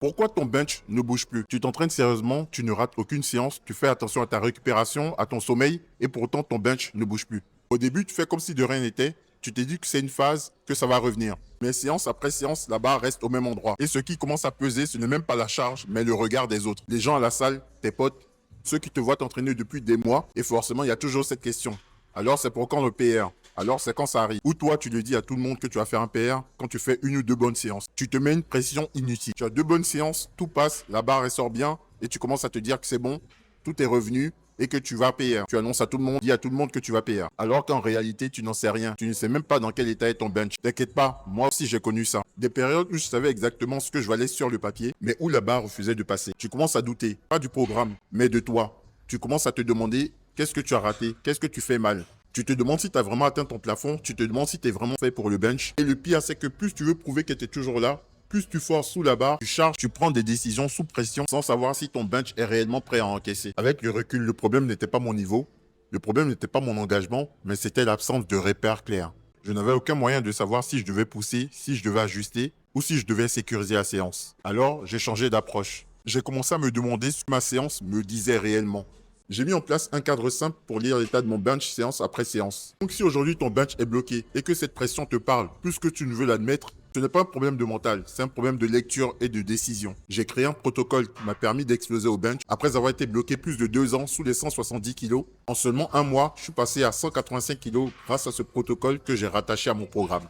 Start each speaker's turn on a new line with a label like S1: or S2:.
S1: Pourquoi ton bench ne bouge plus? Tu t'entraînes sérieusement, tu ne rates aucune séance, tu fais attention à ta récupération, à ton sommeil, et pourtant ton bench ne bouge plus. Au début, tu fais comme si de rien n'était, tu te dis que c'est une phase, que ça va revenir. Mais séance après séance, la barre reste au même endroit. Et ce qui commence à peser, ce n'est même pas la charge, mais le regard des autres. Les gens à la salle, tes potes, ceux qui te voient t'entraîner depuis des mois, et forcément, il y a toujours cette question. Alors, c'est pour quand le PR? Alors, c'est quand ça arrive. Ou toi, tu le dis à tout le monde que tu vas faire un PR quand tu fais une ou deux bonnes séances. Tu te mets une pression inutile. Tu as deux bonnes séances, tout passe, la barre ressort bien, et tu commences à te dire que c'est bon, tout est revenu, et que tu vas PR. Tu annonces à tout le monde, dis à tout le monde que tu vas PR. Alors qu'en réalité, tu n'en sais rien. Tu ne sais même pas dans quel état est ton bench. T'inquiète pas, moi aussi j'ai connu ça. Des périodes où je savais exactement ce que je valais sur le papier, mais où la barre refusait de passer. Tu commences à douter, pas du programme, mais de toi. Tu commences à te demander qu'est-ce que tu as raté, qu'est-ce que tu fais mal. Tu te demandes si tu as vraiment atteint ton plafond, tu te demandes si tu es vraiment fait pour le bench. Et le pire, c'est que plus tu veux prouver que tu es toujours là, plus tu forces sous la barre, tu charges, tu prends des décisions sous pression sans savoir si ton bench est réellement prêt à encaisser. Avec le recul, le problème n'était pas mon niveau, le problème n'était pas mon engagement, mais c'était l'absence de repères clairs. Je n'avais aucun moyen de savoir si je devais pousser, si je devais ajuster ou si je devais sécuriser la séance. Alors, j'ai changé d'approche. J'ai commencé à me demander ce que ma séance me disait réellement. J'ai mis en place un cadre simple pour lire l'état de mon bench séance après séance. Donc si aujourd'hui ton bench est bloqué et que cette pression te parle plus que tu ne veux l'admettre, ce n'est pas un problème de mental, c'est un problème de lecture et de décision. J'ai créé un protocole qui m'a permis d'exploser au bench après avoir été bloqué plus de 2 ans sous les 170 kg. En seulement un mois, je suis passé à 185 kg grâce à ce protocole que j'ai rattaché à mon programme.